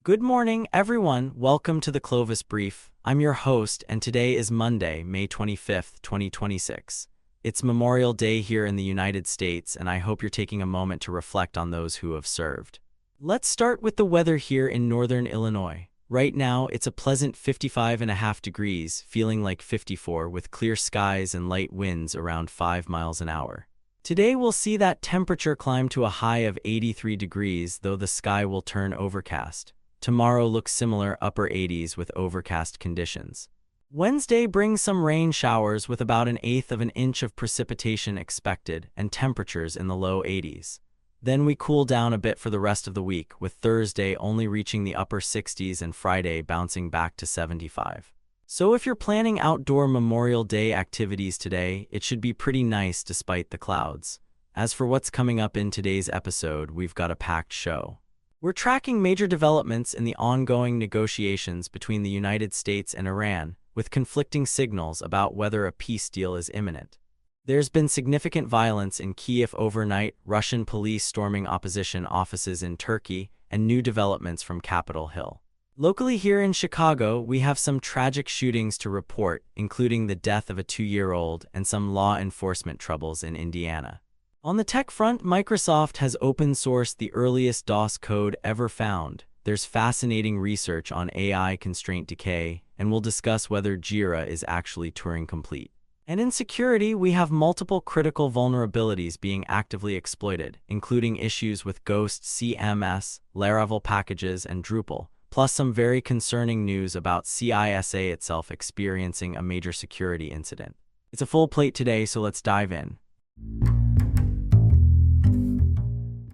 Good morning, everyone. Welcome to the Clovis Brief. I'm your host, and today is Monday, May 25th, 2026. It's Memorial Day here in the United States, and I hope you're taking a moment to reflect on those who have served. Let's start with the weather here in northern Illinois. Right now, it's a pleasant 55.5 degrees, feeling like 54, with clear skies and light winds around 5 miles an hour. Today we'll see that temperature climb to a high of 83 degrees, though the sky will turn overcast. Tomorrow looks similar, upper 80s with overcast conditions. Wednesday brings some rain showers with about 1/8 of an inch of precipitation expected and temperatures in the low 80s. Then we cool down a bit for the rest of the week, with Thursday only reaching the upper 60s and Friday bouncing back to 75. So if you're planning outdoor Memorial Day activities today, it should be pretty nice despite the clouds. As for what's coming up in today's episode, we've got a packed show. We're tracking major developments in the ongoing negotiations between the United States and Iran, with conflicting signals about whether a peace deal is imminent. There's been significant violence in Kyiv overnight, Russian police storming opposition offices in Turkey, and new developments from Capitol Hill. Locally here in Chicago, we have some tragic shootings to report, including the death of a 2-year-old and some law enforcement troubles in Indiana. On the tech front, Microsoft has open-sourced the earliest DOS code ever found. There's fascinating research on AI constraint decay, and we'll discuss whether Jira is actually Turing complete. And in security, we have multiple critical vulnerabilities being actively exploited, including issues with Ghost CMS, Laravel packages, and Drupal, plus some very concerning news about CISA itself experiencing a major security incident. It's a full plate today, so let's dive in.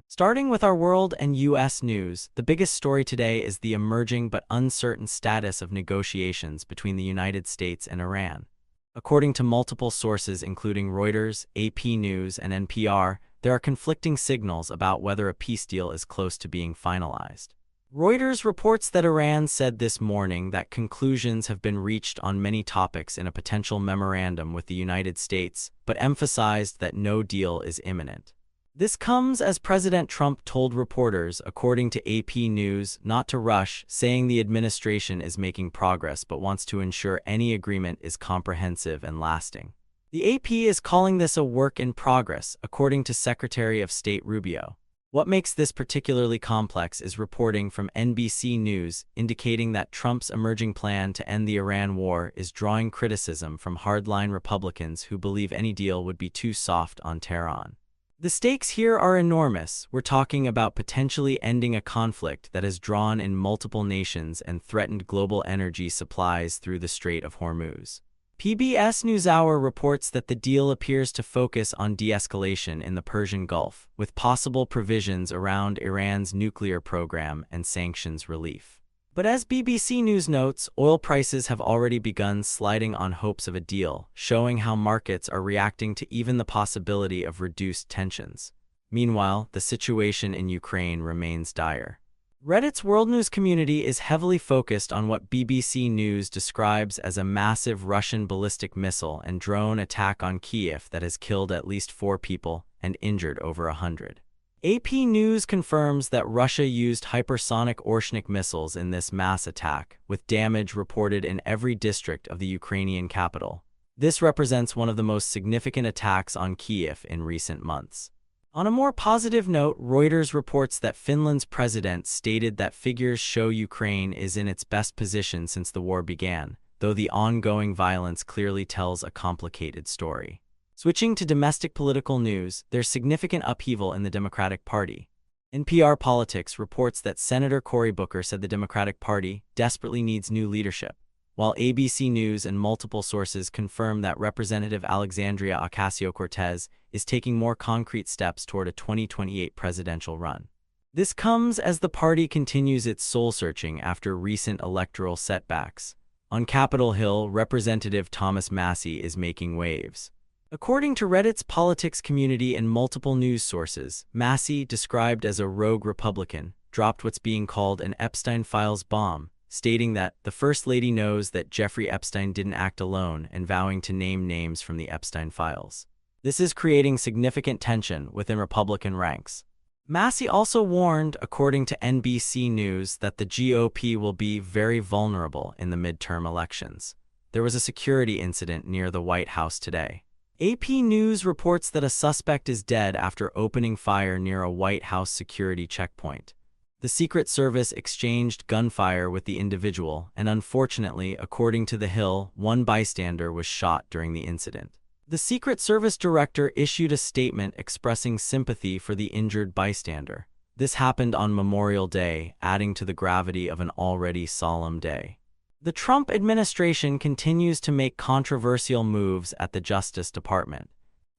Starting with our world and U.S. news, the biggest story today is the emerging but uncertain status of negotiations between the United States and Iran. According to multiple sources including Reuters, AP News, and NPR, there are conflicting signals about whether a peace deal is close to being finalized. Reuters reports that Iran said this morning that conclusions have been reached on many topics in a potential memorandum with the United States, but emphasized that no deal is imminent. This comes as President Trump told reporters, according to AP News, not to rush, saying the administration is making progress but wants to ensure any agreement is comprehensive and lasting. The AP is calling this a work in progress, according to Secretary of State Rubio. What makes this particularly complex is reporting from NBC News indicating that Trump's emerging plan to end the Iran war is drawing criticism from hardline Republicans who believe any deal would be too soft on Tehran. The stakes here are enormous. We're talking about potentially ending a conflict that has drawn in multiple nations and threatened global energy supplies through the Strait of Hormuz. PBS NewsHour reports that the deal appears to focus on de-escalation in the Persian Gulf, with possible provisions around Iran's nuclear program and sanctions relief. But as BBC News notes, oil prices have already begun sliding on hopes of a deal, showing how markets are reacting to even the possibility of reduced tensions. Meanwhile, the situation in Ukraine remains dire. Reddit's World News community is heavily focused on what BBC News describes as a massive Russian ballistic missile and drone attack on Kyiv that has killed at least 4 people and injured over 100. AP News confirms that Russia used hypersonic Orshnik missiles in this mass attack, with damage reported in every district of the Ukrainian capital. This represents one of the most significant attacks on Kyiv in recent months. On a more positive note, Reuters reports that Finland's president stated that figures show Ukraine is in its best position since the war began, though the ongoing violence clearly tells a complicated story. Switching to domestic political news, there's significant upheaval in the Democratic Party. NPR Politics reports that Senator Cory Booker said the Democratic Party desperately needs new leadership, while ABC News and multiple sources confirm that Representative Alexandria Ocasio-Cortez is taking more concrete steps toward a 2028 presidential run. This comes as the party continues its soul-searching after recent electoral setbacks. On Capitol Hill, Representative Thomas Massie is making waves. According to Reddit's politics community and multiple news sources, Massie, described as a rogue Republican, dropped what's being called an Epstein Files bomb, stating that the First Lady knows that Jeffrey Epstein didn't act alone and vowing to name names from the Epstein Files. This is creating significant tension within Republican ranks. Massey also warned, according to NBC News, that the GOP will be very vulnerable in the midterm elections. There was a security incident near the White House today. AP News reports that a suspect is dead after opening fire near a White House security checkpoint. The Secret Service exchanged gunfire with the individual, and unfortunately, according to The Hill, one bystander was shot during the incident. The Secret Service director issued a statement expressing sympathy for the injured bystander. This happened on Memorial Day, adding to the gravity of an already solemn day. The Trump administration continues to make controversial moves at the Justice Department.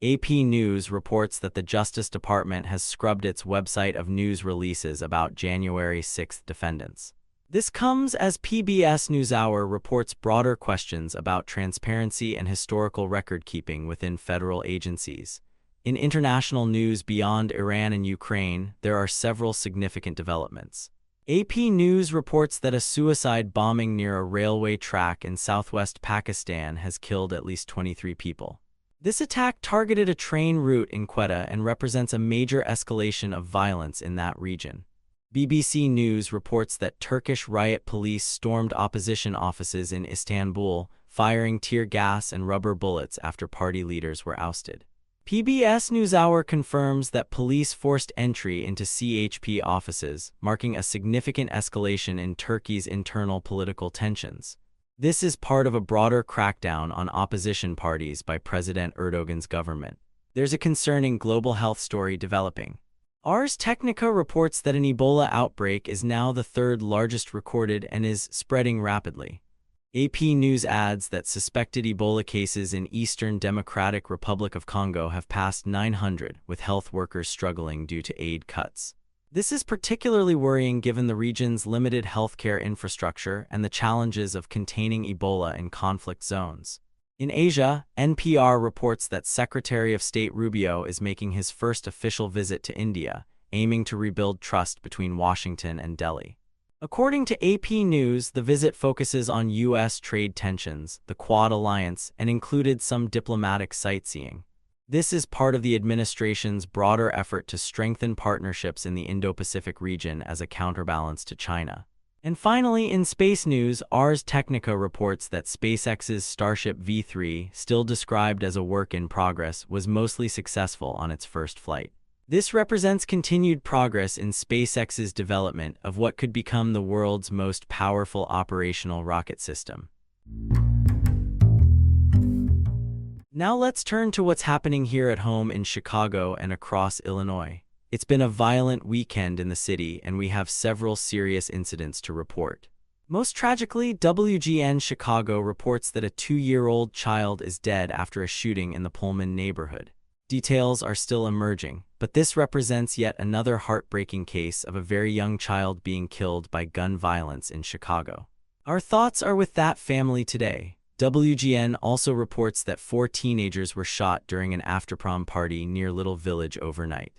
AP News reports that the Justice Department has scrubbed its website of news releases about January 6 defendants. This comes as PBS NewsHour reports broader questions about transparency and historical record-keeping within federal agencies. In international news beyond Iran and Ukraine, there are several significant developments. AP News reports that a suicide bombing near a railway track in southwest Pakistan has killed at least 23 people. This attack targeted a train route in Quetta and represents a major escalation of violence in that region. BBC News reports that Turkish riot police stormed opposition offices in Istanbul, firing tear gas and rubber bullets after party leaders were ousted. PBS NewsHour confirms that police forced entry into CHP offices, marking a significant escalation in Turkey's internal political tensions. This is part of a broader crackdown on opposition parties by President Erdogan's government. There's a concerning global health story developing. Ars Technica reports that an Ebola outbreak is now the third largest recorded and is spreading rapidly. AP News adds that suspected Ebola cases in Eastern Democratic Republic of Congo have passed 900, with health workers struggling due to aid cuts. This is particularly worrying given the region's limited healthcare infrastructure and the challenges of containing Ebola in conflict zones. In Asia, NPR reports that Secretary of State Rubio is making his first official visit to India, aiming to rebuild trust between Washington and Delhi. According to AP News, the visit focuses on U.S. trade tensions, the Quad alliance, and included some diplomatic sightseeing. This is part of the administration's broader effort to strengthen partnerships in the Indo-Pacific region as a counterbalance to China. And finally, in space news, Ars Technica reports that SpaceX's Starship V3, still described as a work in progress, was mostly successful on its first flight. This represents continued progress in SpaceX's development of what could become the world's most powerful operational rocket system. Now let's turn to what's happening here at home in Chicago and across Illinois. It's been a violent weekend in the city, and we have several serious incidents to report. Most tragically, WGN Chicago reports that a 2-year-old child is dead after a shooting in the Pullman neighborhood. Details are still emerging, but this represents yet another heartbreaking case of a very young child being killed by gun violence in Chicago. Our thoughts are with that family today. WGN also reports that 4 teenagers were shot during an after-prom party near Little Village overnight.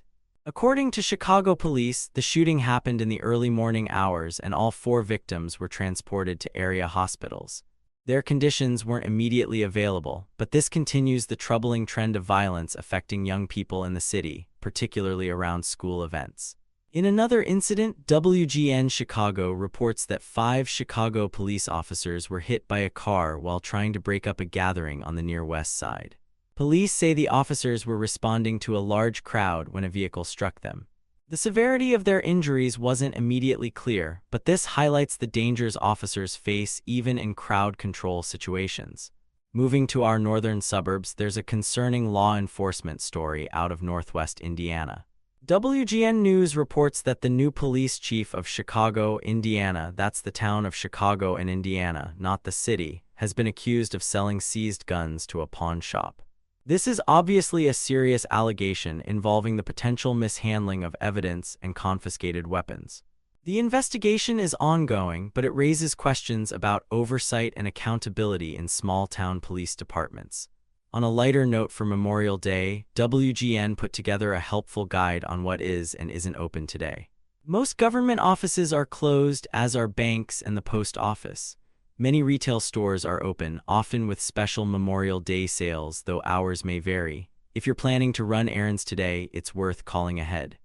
According to Chicago police, the shooting happened in the early morning hours and all 4 victims were transported to area hospitals. Their conditions weren't immediately available, but this continues the troubling trend of violence affecting young people in the city, particularly around school events. In another incident, WGN Chicago reports that 5 Chicago police officers were hit by a car while trying to break up a gathering on the near west side. Police say the officers were responding to a large crowd when a vehicle struck them. The severity of their injuries wasn't immediately clear, but this highlights the dangers officers face even in crowd control situations. Moving to our northern suburbs, there's a concerning law enforcement story out of northwest Indiana. WGN News reports that the new police chief of Chicago, Indiana, that's the town of Chicago in Indiana, not the city, has been accused of selling seized guns to a pawn shop. This is obviously a serious allegation involving the potential mishandling of evidence and confiscated weapons. The investigation is ongoing, but it raises questions about oversight and accountability in small-town police departments. On a lighter note for Memorial Day, WGN put together a helpful guide on what is and isn't open today. Most government offices are closed, as are banks and the post office. Many retail stores are open, often with special Memorial Day sales, though hours may vary. If you're planning to run errands today, it's worth calling ahead.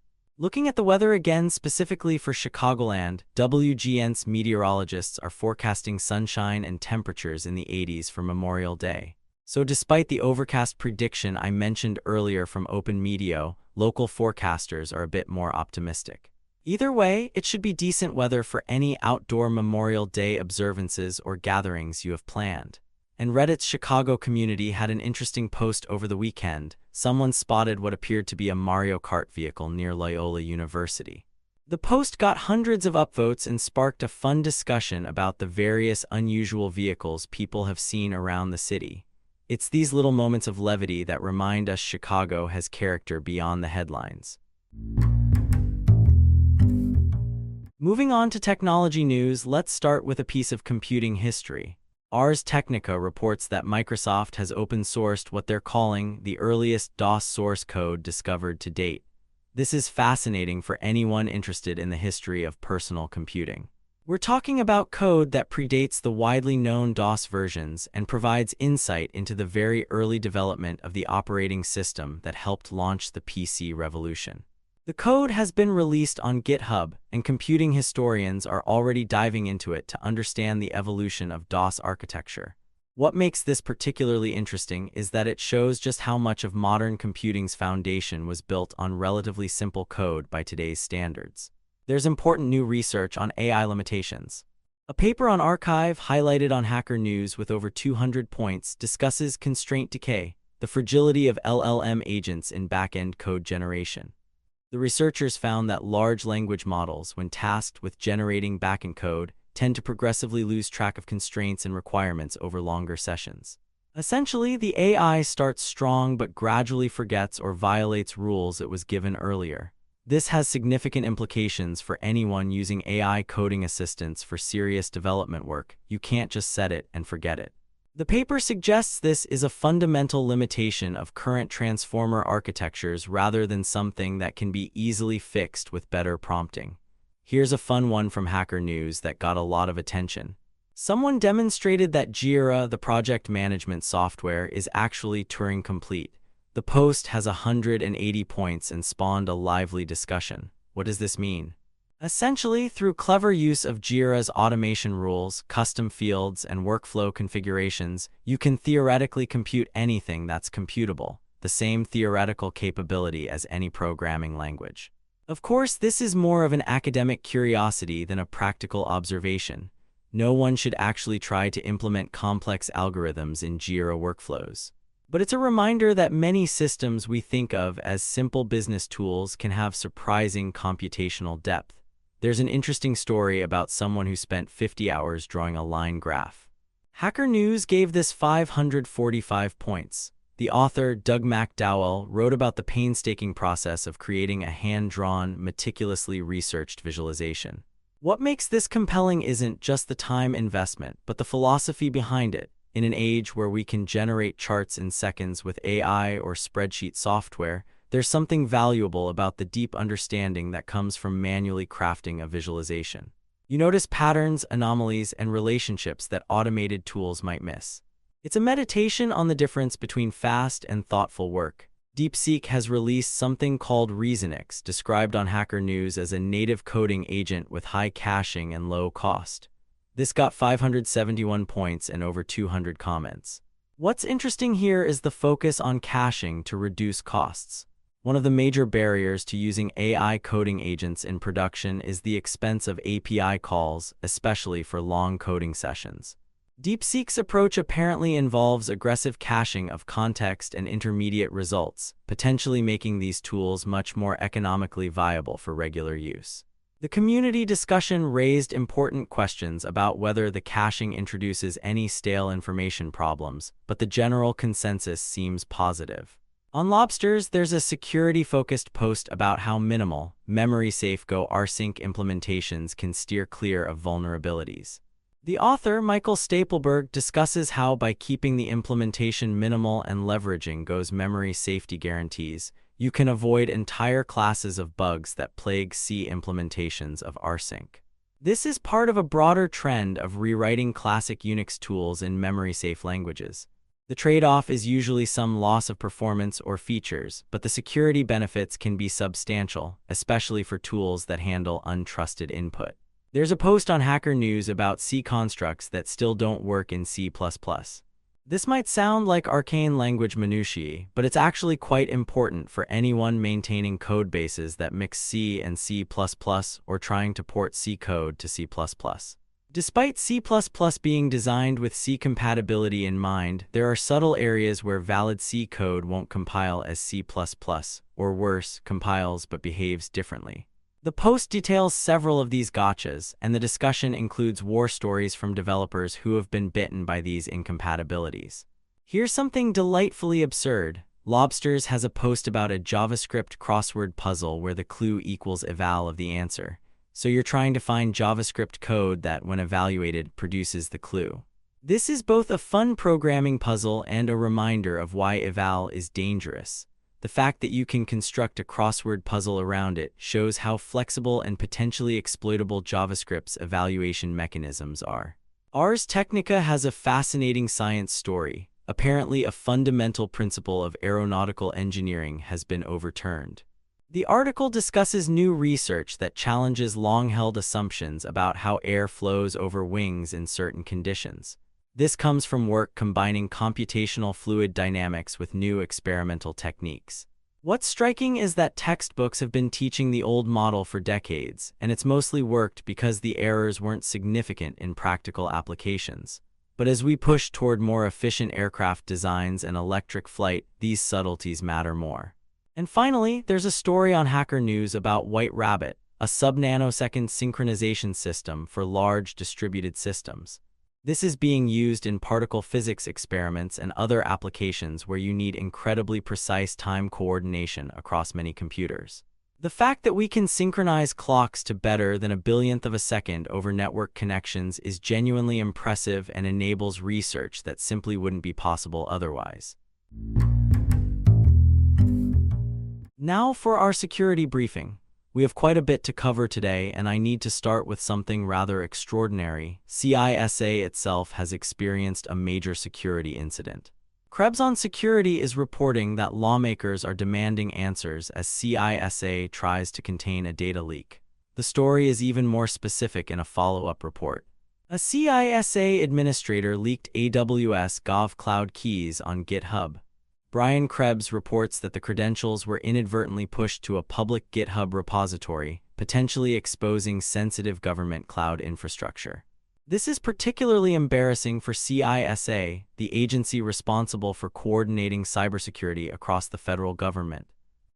Looking at the weather again specifically for Chicagoland, WGN's meteorologists are forecasting sunshine and temperatures in the 80s for Memorial Day. So despite the overcast prediction I mentioned earlier from Open Meteo, local forecasters are a bit more optimistic. Either way, it should be decent weather for any outdoor Memorial Day observances or gatherings you have planned. And Reddit's Chicago community had an interesting post over the weekend. Someone spotted what appeared to be a Mario Kart vehicle near Loyola University. The post got hundreds of upvotes and sparked a fun discussion about the various unusual vehicles people have seen around the city. It's these little moments of levity that remind us Chicago has character beyond the headlines. Moving on to technology news, let's start with a piece of computing history. Ars Technica reports that Microsoft has open-sourced what they're calling the earliest DOS source code discovered to date. This is fascinating for anyone interested in the history of personal computing. We're talking about code that predates the widely known DOS versions and provides insight into the very early development of the operating system that helped launch the PC revolution. The code has been released on GitHub, and computing historians are already diving into it to understand the evolution of DOS architecture. What makes this particularly interesting is that it shows just how much of modern computing's foundation was built on relatively simple code by today's standards. There's important new research on AI limitations. A paper on Archive highlighted on Hacker News with over 200 points discusses constraint decay, the fragility of LLM agents in back-end code generation. The researchers found that large language models, when tasked with generating backend code, tend to progressively lose track of constraints and requirements over longer sessions. Essentially, the AI starts strong but gradually forgets or violates rules it was given earlier. This has significant implications for anyone using AI coding assistants for serious development work. You can't just set it and forget it. The paper suggests this is a fundamental limitation of current transformer architectures rather than something that can be easily fixed with better prompting. Here's a fun one from Hacker News that got a lot of attention. Someone demonstrated that Jira, the project management software, is actually Turing complete. The post has 180 points and spawned a lively discussion. What does this mean? Essentially, through clever use of Jira's automation rules, custom fields, and workflow configurations, you can theoretically compute anything that's computable, the same theoretical capability as any programming language. Of course, this is more of an academic curiosity than a practical observation. No one should actually try to implement complex algorithms in Jira workflows. But it's a reminder that many systems we think of as simple business tools can have surprising computational depth. There's an interesting story about someone who spent 50 hours drawing a line graph. Hacker News gave this 545 points. The author, Doug McDowell, wrote about the painstaking process of creating a hand-drawn, meticulously researched visualization. What makes this compelling isn't just the time investment, but the philosophy behind it. In an age where we can generate charts in seconds with AI or spreadsheet software, there's something valuable about the deep understanding that comes from manually crafting a visualization. You notice patterns, anomalies, and relationships that automated tools might miss. It's a meditation on the difference between fast and thoughtful work. DeepSeek has released something called Reasonix, described on Hacker News as a native coding agent with high caching and low cost. This got 571 points and over 200 comments. What's interesting here is the focus on caching to reduce costs. One of the major barriers to using AI coding agents in production is the expense of API calls, especially for long coding sessions. DeepSeek's approach apparently involves aggressive caching of context and intermediate results, potentially making these tools much more economically viable for regular use. The community discussion raised important questions about whether the caching introduces any stale information problems, but the general consensus seems positive. On Lobsters, there's a security-focused post about how minimal, memory-safe Go rsync implementations can steer clear of vulnerabilities. The author, Michael Stapleberg, discusses how by keeping the implementation minimal and leveraging Go's memory safety guarantees, you can avoid entire classes of bugs that plague C implementations of rsync. This is part of a broader trend of rewriting classic Unix tools in memory-safe languages. The trade-off is usually some loss of performance or features, but the security benefits can be substantial, especially for tools that handle untrusted input. There's a post on Hacker News about C constructs that still don't work in C++. This might sound like arcane language minutiae, but it's actually quite important for anyone maintaining code bases that mix C and C++ or trying to port C code to C++. Despite C++ being designed with C compatibility in mind, there are subtle areas where valid C code won't compile as C++, or worse, compiles but behaves differently. The post details several of these gotchas, and the discussion includes war stories from developers who have been bitten by these incompatibilities. Here's something delightfully absurd. Lobsters has a post about a JavaScript crossword puzzle where the clue equals eval of the answer. So you're trying to find JavaScript code that, when evaluated, produces the clue. This is both a fun programming puzzle and a reminder of why eval is dangerous. The fact that you can construct a crossword puzzle around it shows how flexible and potentially exploitable JavaScript's evaluation mechanisms are. Ars Technica has a fascinating science story. Apparently, a fundamental principle of aeronautical engineering has been overturned. The article discusses new research that challenges long-held assumptions about how air flows over wings in certain conditions. This comes from work combining computational fluid dynamics with new experimental techniques. What's striking is that textbooks have been teaching the old model for decades, and it's mostly worked because the errors weren't significant in practical applications. But as we push toward more efficient aircraft designs and electric flight, these subtleties matter more. And finally, there's a story on Hacker News about White Rabbit, a sub-nanosecond synchronization system for large distributed systems. This is being used in particle physics experiments and other applications where you need incredibly precise time coordination across many computers. The fact that we can synchronize clocks to better than a billionth of a second over network connections is genuinely impressive and enables research that simply wouldn't be possible otherwise. Now for our security briefing. We have quite a bit to cover today, and I need to start with something rather extraordinary. CISA itself has experienced a major security incident. Krebs on Security is reporting that lawmakers are demanding answers as CISA tries to contain a data leak. The story is even more specific in a follow-up report. A CISA administrator leaked AWS GovCloud keys on GitHub. Brian Krebs reports that the credentials were inadvertently pushed to a public GitHub repository, potentially exposing sensitive government cloud infrastructure. This is particularly embarrassing for CISA, the agency responsible for coordinating cybersecurity across the federal government.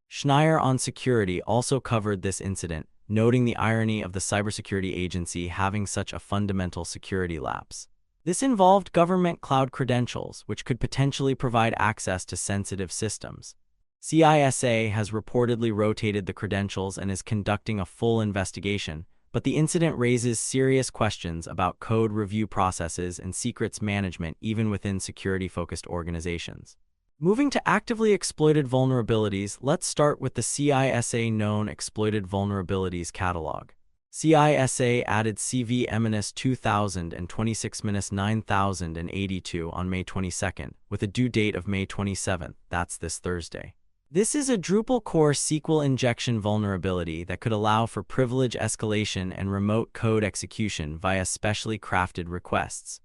Schneier on Security also covered this incident, noting the irony of the cybersecurity agency having such a fundamental security lapse. This involved government cloud credentials, which could potentially provide access to sensitive systems. CISA has reportedly rotated the credentials and is conducting a full investigation, but the incident raises serious questions about code review processes and secrets management even within security-focused organizations. Moving to actively exploited vulnerabilities, let's start with the CISA Known Exploited Vulnerabilities Catalog. CISA added CV-2000 and 26-9082 on May 22nd, with a due date of May 27th, that's this Thursday. This is a Drupal core SQL injection vulnerability that could allow for privilege escalation and remote code execution via specially crafted requests.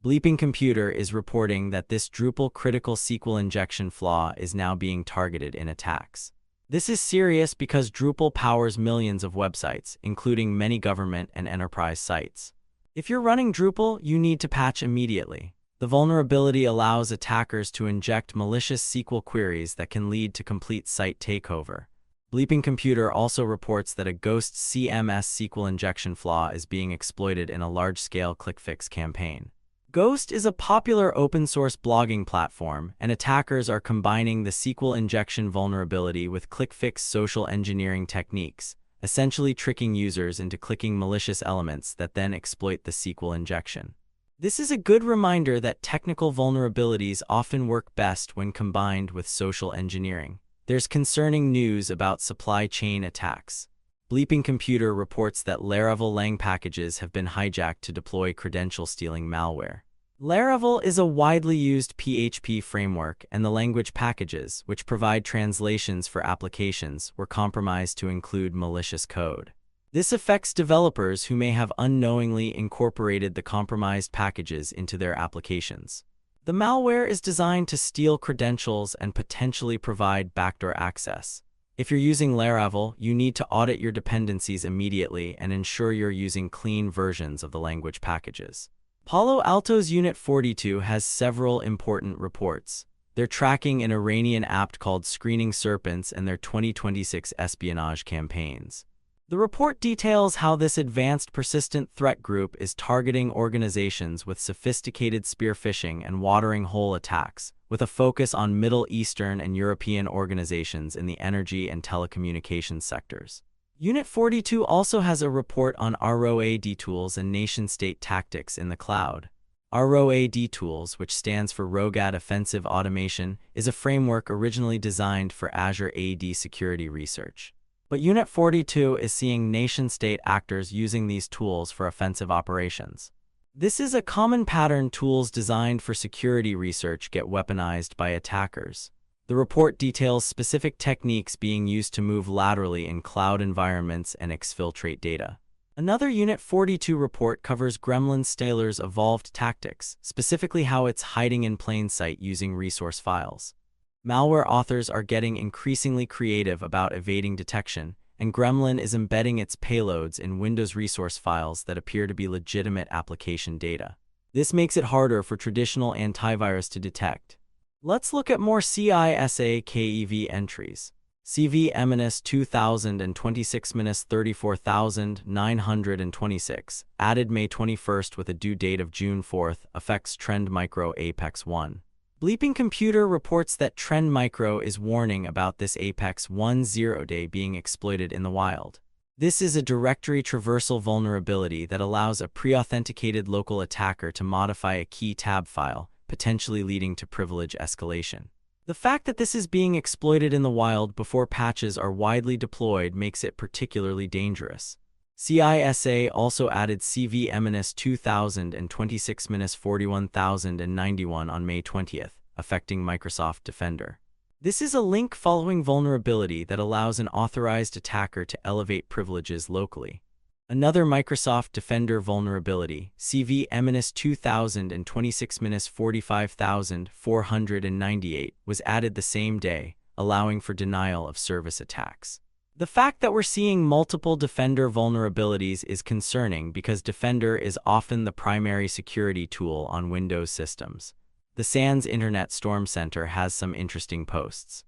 Bleeping Computer is reporting that this Drupal critical SQL injection flaw is now being targeted in attacks. This is serious because Drupal powers millions of websites, including many government and enterprise sites. If you're running Drupal, you need to patch immediately. The vulnerability allows attackers to inject malicious SQL queries that can lead to complete site takeover. Bleeping Computer also reports that a ghost CMS SQL injection flaw is being exploited in a large-scale clickfix campaign. Ghost is a popular open-source blogging platform, and attackers are combining the SQL injection vulnerability with clickfix social engineering techniques, essentially tricking users into clicking malicious elements that then exploit the SQL injection. This is a good reminder that technical vulnerabilities often work best when combined with social engineering. There's concerning news about supply chain attacks. Bleeping Computer reports that Laravel Lang packages have been hijacked to deploy credential-stealing malware. Laravel is a widely used PHP framework, and the language packages, which provide translations for applications, were compromised to include malicious code. This affects developers who may have unknowingly incorporated the compromised packages into their applications. The malware is designed to steal credentials and potentially provide backdoor access. If you're using Laravel, you need to audit your dependencies immediately and ensure you're using clean versions of the language packages. Palo Alto's Unit 42 has several important reports. They're tracking an Iranian app called Screening Serpents and their 2026 espionage campaigns. The report details how this advanced persistent threat group is targeting organizations with sophisticated spear phishing and watering hole attacks, with a focus on Middle Eastern and European organizations in the energy and telecommunications sectors. Unit 42 also has a report on ROAD tools and nation-state tactics in the cloud. ROAD tools, which stands for ROGAD Offensive Automation, is a framework originally designed for Azure AD security research. But Unit 42 is seeing nation-state actors using these tools for offensive operations. This is a common pattern. Tools designed for security research get weaponized by attackers. The report details specific techniques being used to move laterally in cloud environments and exfiltrate data. Another Unit 42 report covers Gremlin Staler's evolved tactics, specifically how it's hiding in plain sight using resource files. Malware authors are getting increasingly creative about evading detection, and Gremlin is embedding its payloads in Windows resource files that appear to be legitimate application data. This makes it harder for traditional antivirus to detect. Let's look at more CISA KEV entries. CV 2026 34926, added May 21st with a due date of June 4th, affects Trend Micro Apex 1. Bleeping Computer reports that Trend Micro is warning about this Apex 1 0-day being exploited in the wild. This is a directory traversal vulnerability that allows a pre-authenticated local attacker to modify a key tab file, potentially leading to privilege escalation. The fact that this is being exploited in the wild before patches are widely deployed makes it particularly dangerous. CISA also added CV 2026 41091 on May 20th, affecting Microsoft Defender. This is a link-following vulnerability that allows an authorized attacker to elevate privileges locally. Another Microsoft Defender vulnerability, CV 2026 45498, was added the same day, allowing for denial of service attacks. The fact that we're seeing multiple Defender vulnerabilities is concerning because Defender is often the primary security tool on Windows systems. The SANS Internet Storm Center has some interesting posts.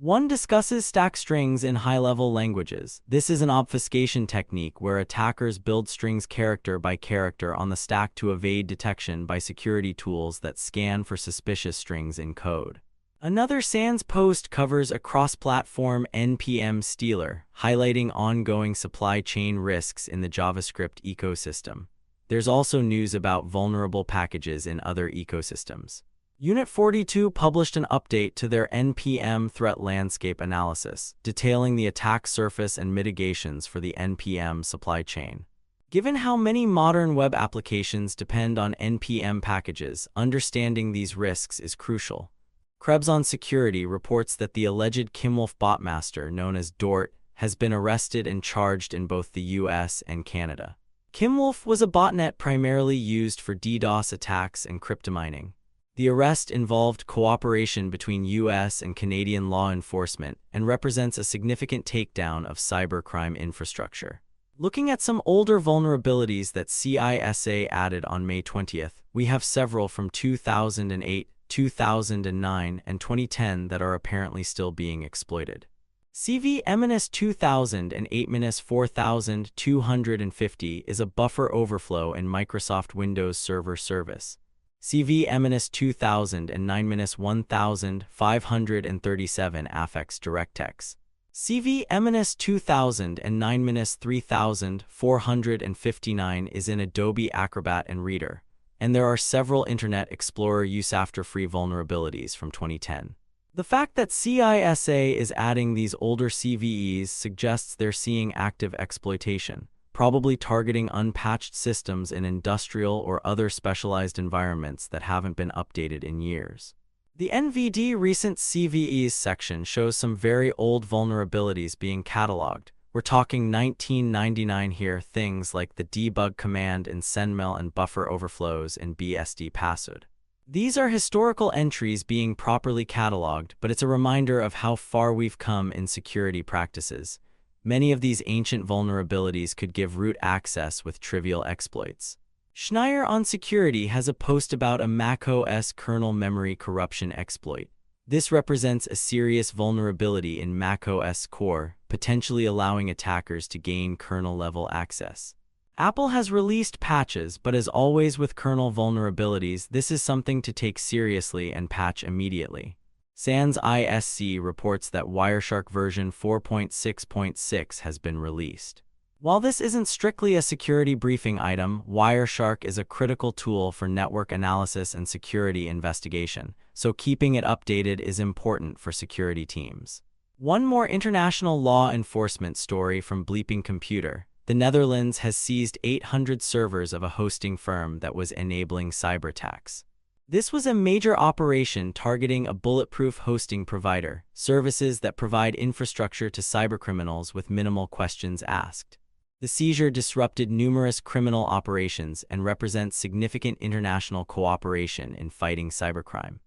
One discusses stack strings in high-level languages. This is an obfuscation technique where attackers build strings character by character on the stack to evade detection by security tools that scan for suspicious strings in code. Another SANS post covers a cross-platform NPM stealer, highlighting ongoing supply chain risks in the JavaScript ecosystem. There's also news about vulnerable packages in other ecosystems. Unit 42 published an update to their NPM threat landscape analysis, detailing the attack surface and mitigations for the NPM supply chain. Given how many modern web applications depend on NPM packages, understanding these risks is crucial. Krebs on Security reports that the alleged Kimwolf botmaster, known as Dort, has been arrested and charged in both the US and Canada. Kimwolf was a botnet primarily used for DDoS attacks and cryptomining. The arrest involved cooperation between US and Canadian law enforcement and represents a significant takedown of cybercrime infrastructure. Looking at some older vulnerabilities that CISA added on May 20th, we have several from 2008, 2009, and 2010 that are apparently still being exploited. CV 2008-4250 is a buffer overflow in Microsoft Windows Server Service. CV 2009-1537 affects DirectX. CV 2009-3459 is in Adobe Acrobat and Reader, and there are several Internet Explorer use after-free vulnerabilities from 2010. The fact that CISA is adding these older CVEs suggests they're seeing active exploitation. probably targeting unpatched systems in industrial or other specialized environments that haven't been updated in years. The NVD recent CVEs section shows some very old vulnerabilities being cataloged. We're talking 1999 here, things like the debug command in sendmail and buffer overflows in BSD password. These are historical entries being properly cataloged, but it's a reminder of how far we've come in security practices. Many of these ancient vulnerabilities could give root access with trivial exploits. Schneier on Security has a post about a macOS kernel memory corruption exploit. This represents a serious vulnerability in macOS core, potentially allowing attackers to gain kernel-level access. Apple has released patches, but as always with kernel vulnerabilities, this is something to take seriously and patch immediately. SANS ISC reports that Wireshark version 4.6.6 has been released. While this isn't strictly a security briefing item, Wireshark is a critical tool for network analysis and security investigation, so keeping it updated is important for security teams. One more international law enforcement story from Bleeping Computer. The Netherlands has seized 800 servers of a hosting firm that was enabling cyberattacks. This was a major operation targeting a bulletproof hosting provider, services that provide infrastructure to cybercriminals with minimal questions asked. The seizure disrupted numerous criminal operations and represents significant international cooperation in fighting cybercrime.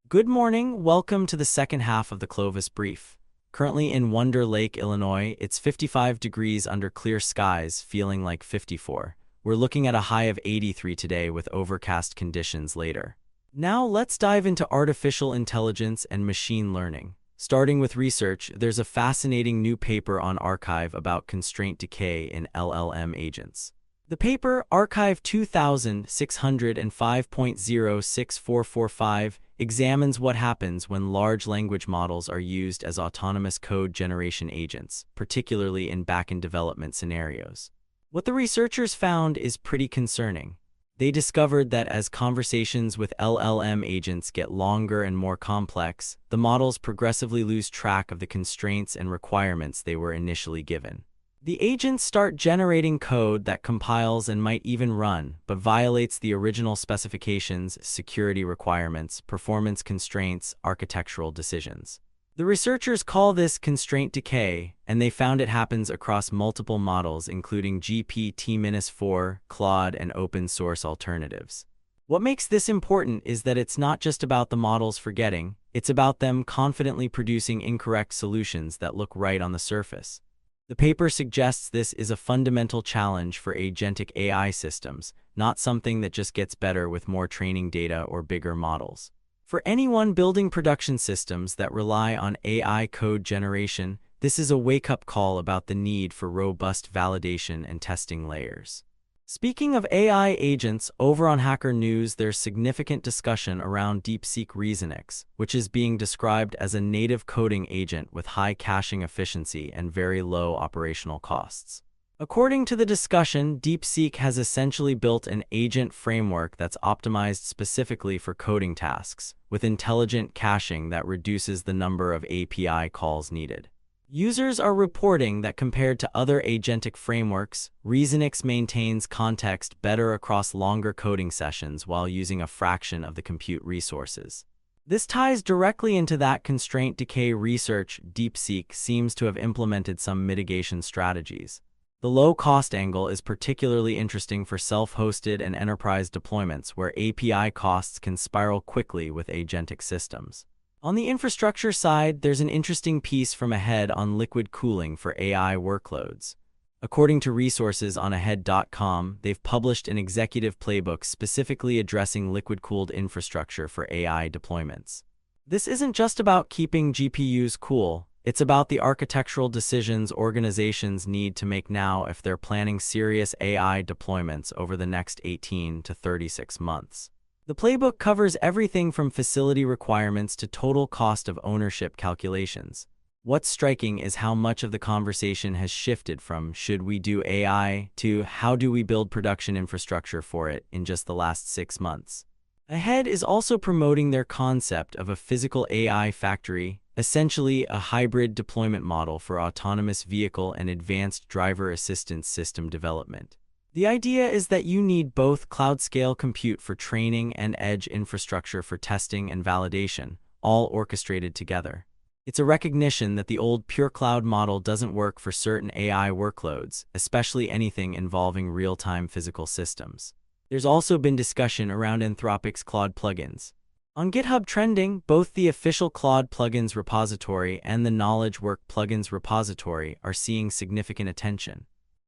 Good morning, welcome to the second half of the Clovis brief. Currently in Wonder Lake, Illinois, it's 55 degrees under clear skies, feeling like 54. We're looking at a high of 83 today with overcast conditions later. Now let's dive into artificial intelligence and machine learning. Starting with research, there's a fascinating new paper on arXiv about constraint decay in LLM agents. The paper, arXiv 2605.06445, examines what happens when large language models are used as autonomous code generation agents, particularly in backend development scenarios. What the researchers found is pretty concerning. They discovered that as conversations with LLM agents get longer and more complex, the models progressively lose track of the constraints and requirements they were initially given. The agents start generating code that compiles and might even run, but violates the original specifications, security requirements, performance constraints, architectural decisions. The researchers call this constraint decay, and they found it happens across multiple models including GPT-4, Claude, and open-source alternatives. What makes this important is that it's not just about the models forgetting, it's about them confidently producing incorrect solutions that look right on the surface. The paper suggests this is a fundamental challenge for agentic AI systems, not something that just gets better with more training data or bigger models. For anyone building production systems that rely on AI code generation, this is a wake-up call about the need for robust validation and testing layers. Speaking of AI agents, over on Hacker News there's significant discussion around DeepSeek ReasonX, which is being described as a native coding agent with high caching efficiency and very low operational costs. According to the discussion, DeepSeek has essentially built an agent framework that's optimized specifically for coding tasks, with intelligent caching that reduces the number of API calls needed. Users are reporting that compared to other agentic frameworks, ReasonX maintains context better across longer coding sessions while using a fraction of the compute resources. This ties directly into that constraint decay research. DeepSeek seems to have implemented some mitigation strategies. The low-cost angle is particularly interesting for self-hosted and enterprise deployments where API costs can spiral quickly with agentic systems. On the infrastructure side, there's an interesting piece from Ahead on liquid cooling for AI workloads. According to resources on ahead.com, they've published an executive playbook specifically addressing liquid-cooled infrastructure for AI deployments. This isn't just about keeping GPUs cool. It's about the architectural decisions organizations need to make now if they're planning serious AI deployments over the next 18 to 36 months. The playbook covers everything from facility requirements to total cost of ownership calculations. What's striking is how much of the conversation has shifted from should we do AI to how do we build production infrastructure for it in just the last 6 months. Ahead is also promoting their concept of a physical AI factory, essentially a hybrid deployment model for autonomous vehicle and advanced driver assistance system development. The idea is that you need both cloud-scale compute for training and edge infrastructure for testing and validation, all orchestrated together. It's a recognition that the old pure cloud model doesn't work for certain AI workloads, especially anything involving real-time physical systems. There's also been discussion around Anthropic's Claude plugins. On GitHub Trending, both the official Claude plugins repository and the Knowledge Work plugins repository are seeing significant attention.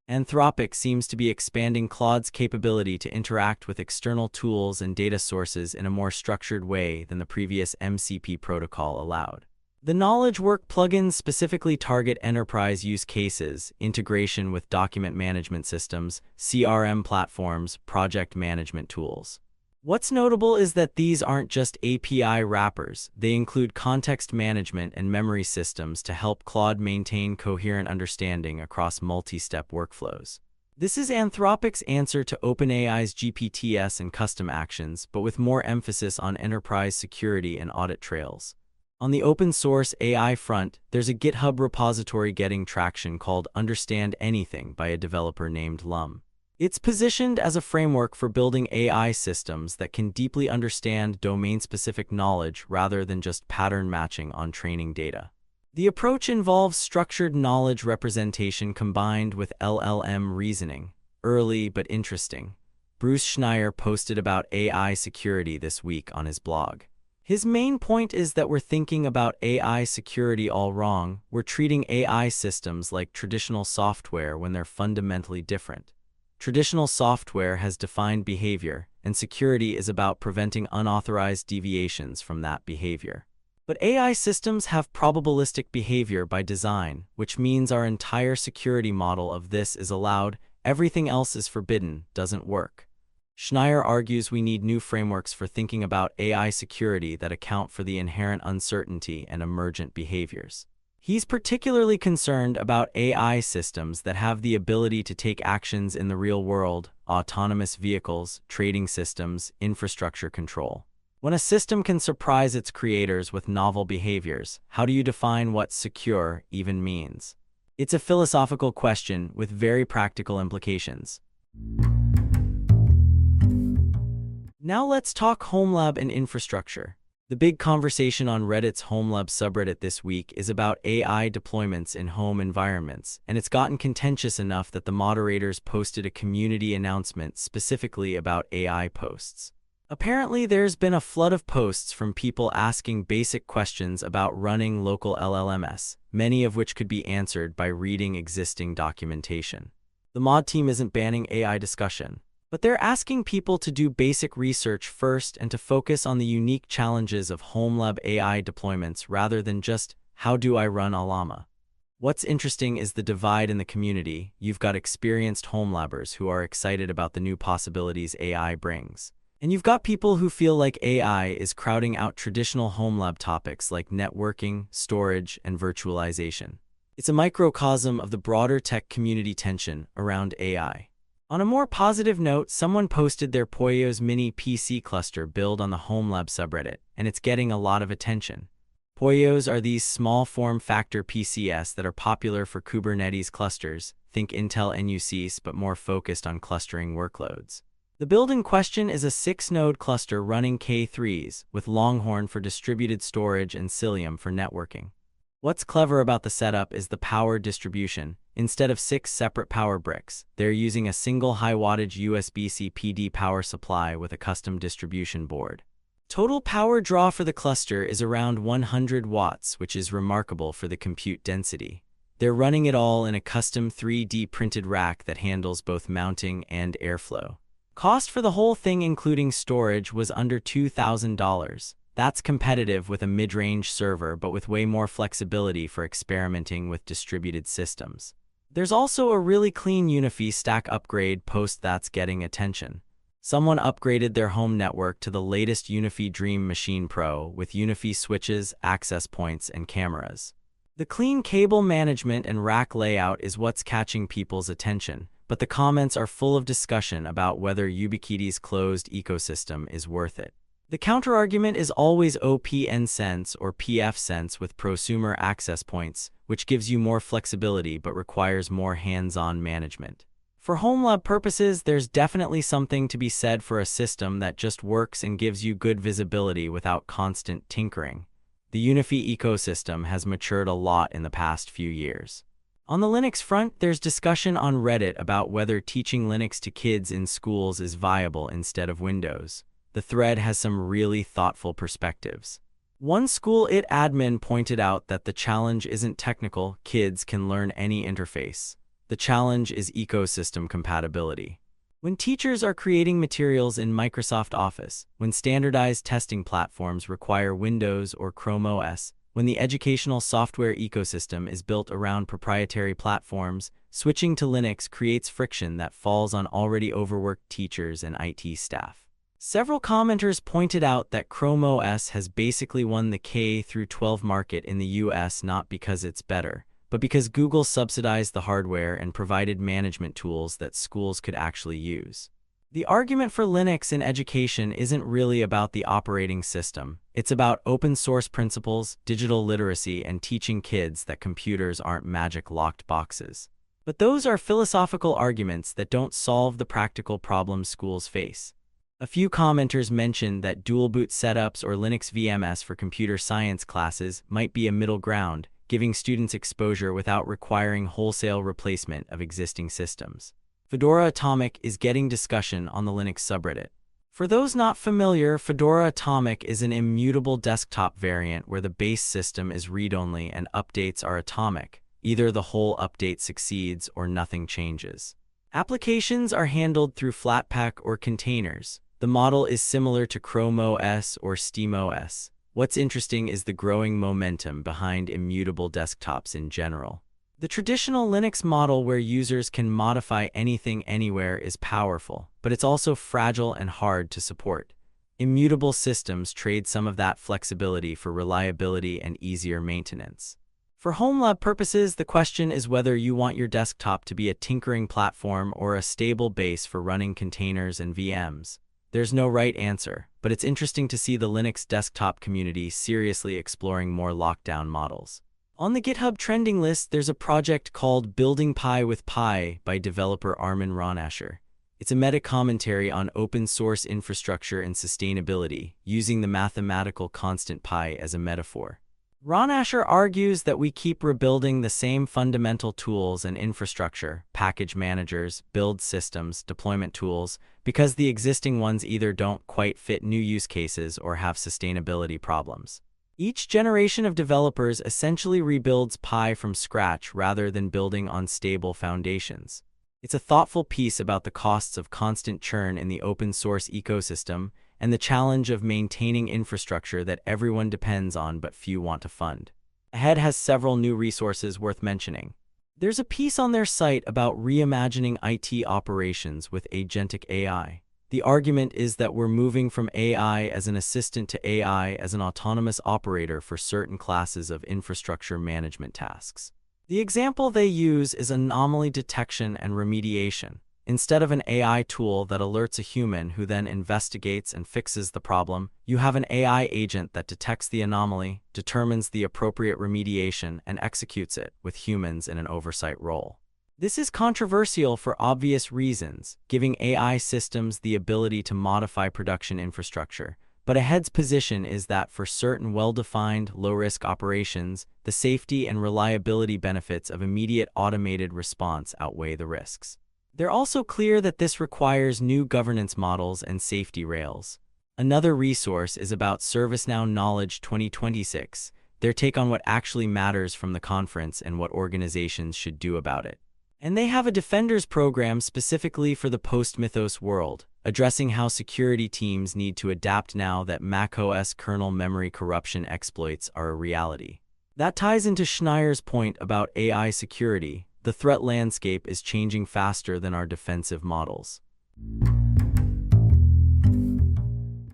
Anthropic seems to be expanding Claude's capability to interact with external tools and data sources in a more structured way than the previous MCP protocol allowed. The Knowledge Work plugins specifically target enterprise use cases, integration with document management systems, CRM platforms, project management tools. What's notable is that these aren't just API wrappers, they include context management and memory systems to help Claude maintain coherent understanding across multi-step workflows. This is Anthropic's answer to OpenAI's GPTs and custom actions, but with more emphasis on enterprise security and audit trails. On the open source AI front, there's a GitHub repository getting traction called Understand Anything by a developer named Lum. It's positioned as a framework for building AI systems that can deeply understand domain-specific knowledge rather than just pattern matching on training data. The approach involves structured knowledge representation combined with LLM reasoning. Early but interesting. Bruce Schneier posted about AI security this week on his blog. His main point is that we're thinking about AI security all wrong. We're treating AI systems like traditional software when they're fundamentally different. Traditional software has defined behavior, and security is about preventing unauthorized deviations from that behavior. But AI systems have probabilistic behavior by design, which means our entire security model of this is allowed, everything else is forbidden, doesn't work. Schneier argues we need new frameworks for thinking about AI security that account for the inherent uncertainty and emergent behaviors. He's particularly concerned about AI systems that have the ability to take actions in the real world, autonomous vehicles, trading systems, infrastructure control. When a system can surprise its creators with novel behaviors, how do you define what secure even means? It's a philosophical question with very practical implications. Now let's talk HomeLab and infrastructure. The big conversation on Reddit's HomeLab subreddit this week is about AI deployments in home environments, and it's gotten contentious enough that the moderators posted a community announcement specifically about AI posts. Apparently, there's been a flood of posts from people asking basic questions about running local LLMs, many of which could be answered by reading existing documentation. The mod team isn't banning AI discussion, but they're asking people to do basic research first and to focus on the unique challenges of HomeLab AI deployments rather than just, how do I run a llama? What's interesting is the divide in the community. You've got experienced HomeLabbers who are excited about the new possibilities AI brings. And you've got people who feel like AI is crowding out traditional HomeLab topics like networking, storage, and virtualization. It's a microcosm of the broader tech community tension around AI. On a more positive note, someone posted their Poyos mini PC cluster build on the HomeLab subreddit, and it's getting a lot of attention. Poyos are these small form factor PCs that are popular for Kubernetes clusters, think Intel NUCs but more focused on clustering workloads. The build in question is a 6-node cluster running K3s, with Longhorn for distributed storage and Cilium for networking. What's clever about the setup is the power distribution. Instead of 6 separate power bricks, they're using a single high-wattage USB-C PD power supply with a custom distribution board. Total power draw for the cluster is around 100 watts, which is remarkable for the compute density. They're running it all in a custom 3D printed rack that handles both mounting and airflow. Cost for the whole thing including storage was under $2,000. That's competitive with a mid-range server but with way more flexibility for experimenting with distributed systems. There's also a really clean UniFi stack upgrade post that's getting attention. Someone upgraded their home network to the latest UniFi Dream Machine Pro with UniFi switches, access points, and cameras. The clean cable management and rack layout is what's catching people's attention, but the comments are full of discussion about whether Ubiquiti's closed ecosystem is worth it. The counterargument is always OPNsense or PFSense with prosumer access points, which gives you more flexibility but requires more hands-on management. For home lab purposes, there's definitely something to be said for a system that just works and gives you good visibility without constant tinkering. The Unifi ecosystem has matured a lot in the past few years. On the Linux front, there's discussion on Reddit about whether teaching Linux to kids in schools is viable instead of Windows. The thread has some really thoughtful perspectives. One school IT admin pointed out that the challenge isn't technical, kids can learn any interface. The challenge is ecosystem compatibility. When teachers are creating materials in Microsoft Office, when standardized testing platforms require Windows or Chrome OS, when the educational software ecosystem is built around proprietary platforms, switching to Linux creates friction that falls on already overworked teachers and IT staff. Several commenters pointed out that Chrome OS has basically won the K-12 market in the US not because it's better, but because Google subsidized the hardware and provided management tools that schools could actually use. The argument for Linux in education isn't really about the operating system. It's about open source principles, digital literacy, and teaching kids that computers aren't magic locked boxes. But those are philosophical arguments that don't solve the practical problems schools face. A few commenters mentioned that dual boot setups or Linux VMS for computer science classes might be a middle ground, giving students exposure without requiring wholesale replacement of existing systems. Fedora Atomic is getting discussion on the Linux subreddit. For those not familiar, Fedora Atomic is an immutable desktop variant where the base system is read-only and updates are atomic. Either the whole update succeeds or nothing changes. Applications are handled through Flatpak or containers. The model is similar to Chrome OS or SteamOS. What's interesting is the growing momentum behind immutable desktops in general. The traditional Linux model where users can modify anything anywhere is powerful, but it's also fragile and hard to support. Immutable systems trade some of that flexibility for reliability and easier maintenance. For home lab purposes, the question is whether you want your desktop to be a tinkering platform or a stable base for running containers and VMs. There's no right answer, but it's interesting to see the Linux desktop community seriously exploring more lockdown models. On the GitHub trending list, there's a project called Building Pi with Pi by developer Armin Ronasher. It's a meta-commentary on open source infrastructure and sustainability, using the mathematical constant pi as a metaphor. Ronasher argues that we keep rebuilding the same fundamental tools and infrastructure, package managers, build systems, deployment tools, because the existing ones either don't quite fit new use cases or have sustainability problems. Each generation of developers essentially rebuilds Pi from scratch rather than building on stable foundations. It's a thoughtful piece about the costs of constant churn in the open source ecosystem and the challenge of maintaining infrastructure that everyone depends on but few want to fund. Ahead has several new resources worth mentioning. There's a piece on their site about reimagining IT operations with agentic AI. The argument is that we're moving from AI as an assistant to AI as an autonomous operator for certain classes of infrastructure management tasks. The example they use is anomaly detection and remediation. Instead of an AI tool that alerts a human who then investigates and fixes the problem, you have an AI agent that detects the anomaly, determines the appropriate remediation, and executes it, with humans in an oversight role. This is controversial for obvious reasons, giving AI systems the ability to modify production infrastructure. But Ahead's position is that for certain well-defined, low-risk operations, the safety and reliability benefits of immediate automated response outweigh the risks. They're also clear that this requires new governance models and safety rails. Another resource is about ServiceNow Knowledge 2026, their take on what actually matters from the conference and what organizations should do about it. And they have a Defenders program specifically for the post-Mythos world, addressing how security teams need to adapt now that macOS kernel memory corruption exploits are a reality. That ties into Schneier's point about AI security. The threat landscape is changing faster than our defensive models.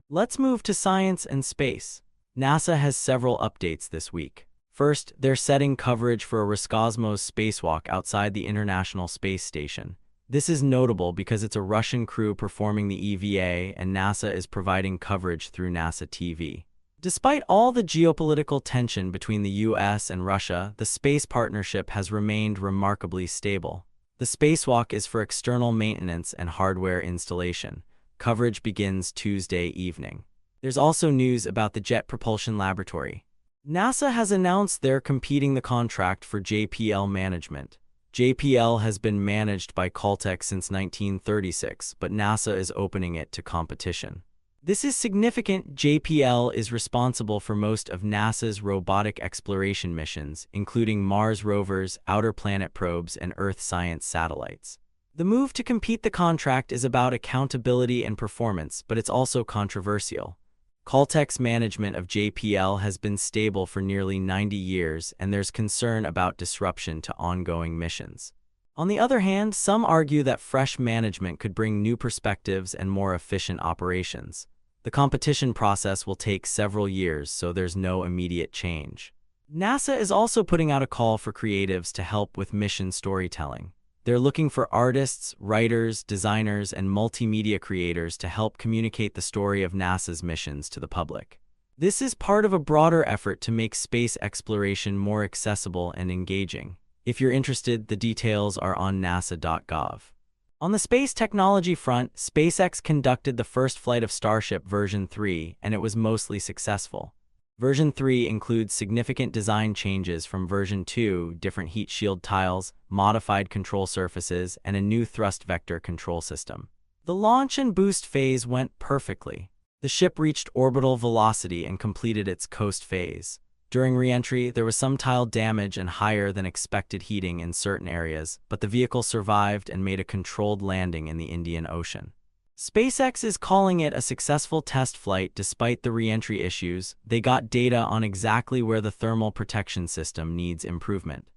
Let's move to science and space. NASA has several updates this week. First, they're setting coverage for a Roscosmos spacewalk outside the International Space Station. This is notable because it's a Russian crew performing the EVA, and NASA is providing coverage through NASA TV. Despite all the geopolitical tension between the US and Russia, the space partnership has remained remarkably stable. The spacewalk is for external maintenance and hardware installation. Coverage begins Tuesday evening. There's also news about the Jet Propulsion Laboratory. NASA has announced they're competing the contract for JPL management. JPL has been managed by Caltech since 1936, but NASA is opening it to competition. This is significant. JPL is responsible for most of NASA's robotic exploration missions, including Mars rovers, outer planet probes, and Earth science satellites. The move to compete the contract is about accountability and performance, but it's also controversial. Caltech's management of JPL has been stable for nearly 90 years, and there's concern about disruption to ongoing missions. On the other hand, some argue that fresh management could bring new perspectives and more efficient operations. The competition process will take several years, so there's no immediate change. NASA is also putting out a call for creatives to help with mission storytelling. They're looking for artists, writers, designers, and multimedia creators to help communicate the story of NASA's missions to the public. This is part of a broader effort to make space exploration more accessible and engaging. If you're interested, the details are on nasa.gov. On the space technology front, SpaceX conducted the first flight of Starship version 3, and it was mostly successful. Version 3 includes significant design changes from version 2, different heat shield tiles, modified control surfaces, and a new thrust vector control system. The launch and boost phase went perfectly. The ship reached orbital velocity and completed its coast phase. During re-entry, there was some tile damage and higher than expected heating in certain areas, but the vehicle survived and made a controlled landing in the Indian Ocean. SpaceX is calling it a successful test flight despite the re-entry issues. They got data on exactly where the thermal protection system needs improvement.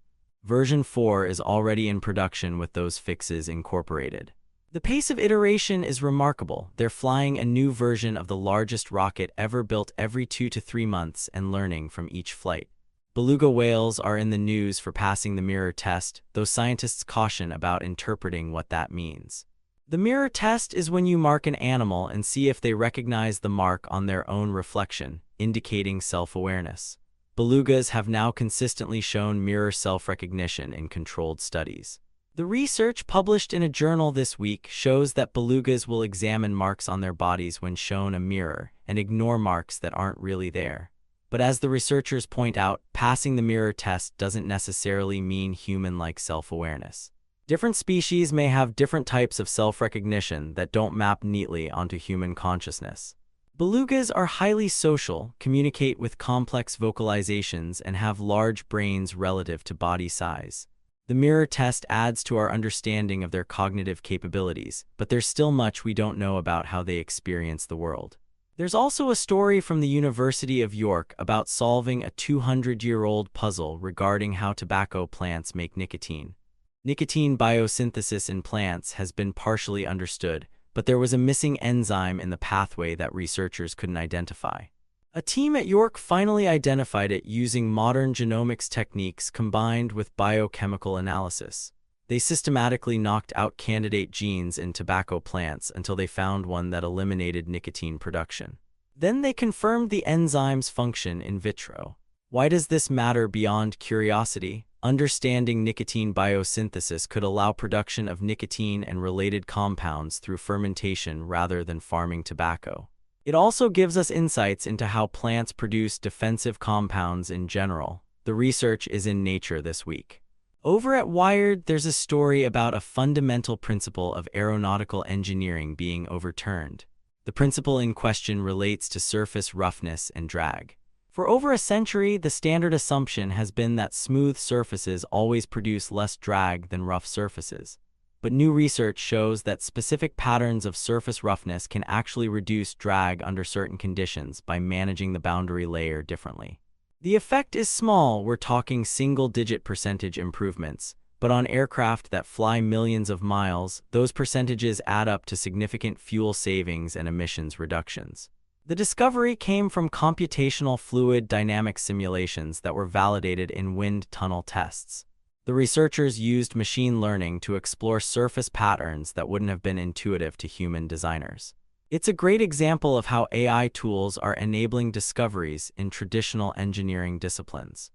Version 4 is already in production with those fixes incorporated. The pace of iteration is remarkable. They're flying a new version of the largest rocket ever built every 2 to 3 months and learning from each flight. Beluga whales are in the news for passing the mirror test, though scientists caution about interpreting what that means. The mirror test is when you mark an animal and see if they recognize the mark on their own reflection, indicating self-awareness. Belugas have now consistently shown mirror self-recognition in controlled studies. The research published in a journal this week shows that belugas will examine marks on their bodies when shown a mirror and ignore marks that aren't really there. But as the researchers point out, passing the mirror test doesn't necessarily mean human-like self-awareness. Different species may have different types of self-recognition that don't map neatly onto human consciousness. Belugas are highly social, communicate with complex vocalizations, and have large brains relative to body size. The mirror test adds to our understanding of their cognitive capabilities, but there's still much we don't know about how they experience the world. There's also a story from the University of York about solving a 200-year-old puzzle regarding how tobacco plants make nicotine. Nicotine biosynthesis in plants has been partially understood, but there was a missing enzyme in the pathway that researchers couldn't identify. A team at York finally identified it using modern genomics techniques combined with biochemical analysis. They systematically knocked out candidate genes in tobacco plants until they found one that eliminated nicotine production. Then they confirmed the enzyme's function in vitro. Why does this matter beyond curiosity? Understanding nicotine biosynthesis could allow production of nicotine and related compounds through fermentation rather than farming tobacco. It also gives us insights into how plants produce defensive compounds in general. The research is in Nature this week. Over at Wired, there's a story about a fundamental principle of aeronautical engineering being overturned. The principle in question relates to surface roughness and drag. For over a century, the standard assumption has been that smooth surfaces always produce less drag than rough surfaces. But new research shows that specific patterns of surface roughness can actually reduce drag under certain conditions by managing the boundary layer differently. The effect is small, we're talking single-digit percentage improvements, but on aircraft that fly millions of miles, those percentages add up to significant fuel savings and emissions reductions. The discovery came from computational fluid dynamics simulations that were validated in wind tunnel tests. The researchers used machine learning to explore surface patterns that wouldn't have been intuitive to human designers. It's a great example of how AI tools are enabling discoveries in traditional engineering disciplines.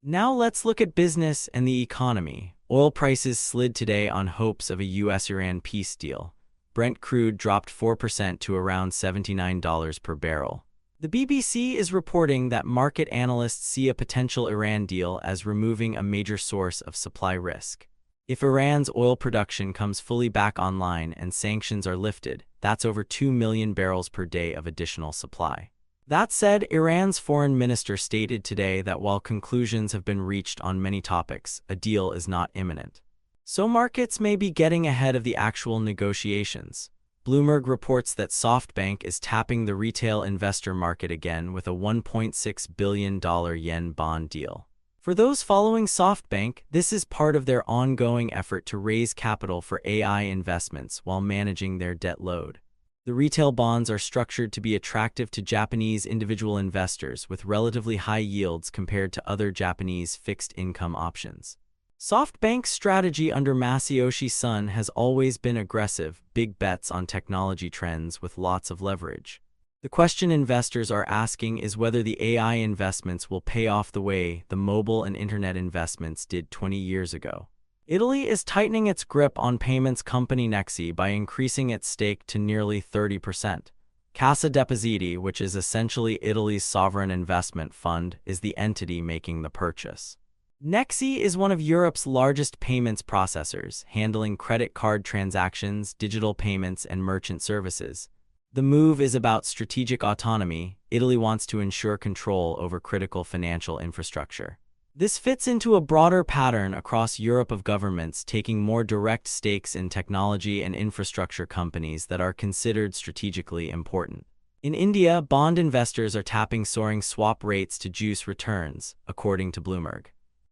Now let's look at business and the economy. Oil prices slid today on hopes of a US-Iran peace deal. Brent crude dropped 4% to around $79 per barrel. The BBC is reporting that market analysts see a potential Iran deal as removing a major source of supply risk. If Iran's oil production comes fully back online and sanctions are lifted, that's over 2 million barrels per day of additional supply. That said, Iran's foreign minister stated today that while conclusions have been reached on many topics, a deal is not imminent. So markets may be getting ahead of the actual negotiations. Bloomberg reports that SoftBank is tapping the retail investor market again with a $1.6 billion yen bond deal. For those following SoftBank, this is part of their ongoing effort to raise capital for AI investments while managing their debt load. The retail bonds are structured to be attractive to Japanese individual investors with relatively high yields compared to other Japanese fixed-income options. SoftBank's strategy under Masayoshi Son has always been aggressive, big bets on technology trends with lots of leverage. The question investors are asking is whether the AI investments will pay off the way the mobile and internet investments did 20 years ago. Italy is tightening its grip on payments company Nexi by increasing its stake to nearly 30%. Cassa Depositi, which is essentially Italy's sovereign investment fund, is the entity making the purchase. Nexi is one of Europe's largest payments processors, handling credit card transactions, digital payments, and merchant services. The move is about strategic autonomy. Italy wants to ensure control over critical financial infrastructure. This fits into a broader pattern across Europe of governments taking more direct stakes in technology and infrastructure companies that are considered strategically important. In India, bond investors are tapping soaring swap rates to juice returns, according to Bloomberg.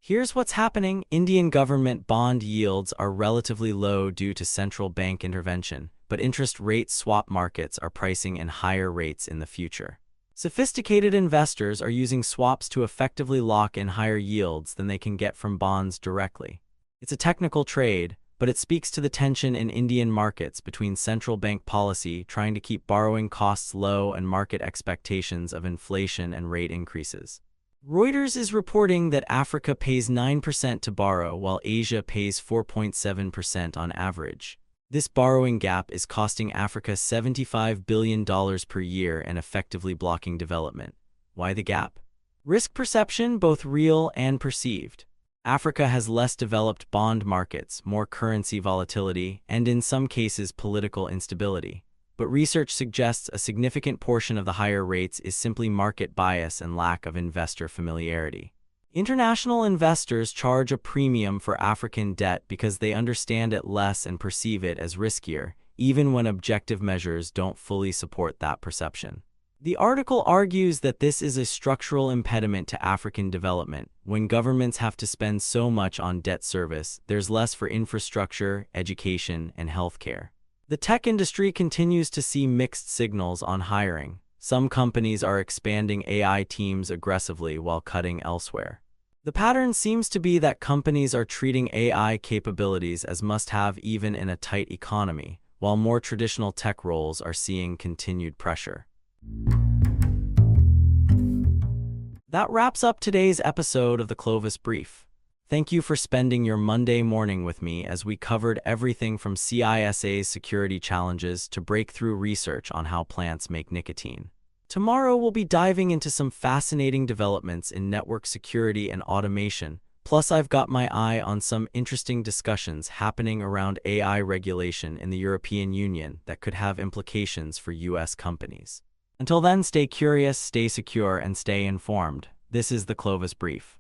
Here's what's happening. Indian government bond yields are relatively low due to central bank intervention, but interest rate swap markets are pricing in higher rates in the future. Sophisticated investors are using swaps to effectively lock in higher yields than they can get from bonds directly. It's a technical trade, but it speaks to the tension in Indian markets between central bank policy trying to keep borrowing costs low and market expectations of inflation and rate increases. Reuters is reporting that Africa pays 9% to borrow while Asia pays 4.7% on average. This borrowing gap is costing Africa $75 billion per year and effectively blocking development. Why the gap? Risk perception, both real and perceived. Africa has less developed bond markets, more currency volatility, and in some cases political instability. But research suggests a significant portion of the higher rates is simply market bias and lack of investor familiarity. International investors charge a premium for African debt because they understand it less and perceive it as riskier, even when objective measures don't fully support that perception. The article argues that this is a structural impediment to African development. When governments have to spend so much on debt service, there's less for infrastructure, education, and healthcare. The tech industry continues to see mixed signals on hiring. Some companies are expanding AI teams aggressively while cutting elsewhere. The pattern seems to be that companies are treating AI capabilities as must-have even in a tight economy, while more traditional tech roles are seeing continued pressure. That wraps up today's episode of the Clovis Brief. Thank you for spending your Monday morning with me as we covered everything from CISA's security challenges to breakthrough research on how plants make nicotine. Tomorrow we'll be diving into some fascinating developments in network security and automation. Plus, I've got my eye on some interesting discussions happening around AI regulation in the European Union that could have implications for US companies. Until then, stay curious, stay secure, and stay informed. This is the Clovis Brief.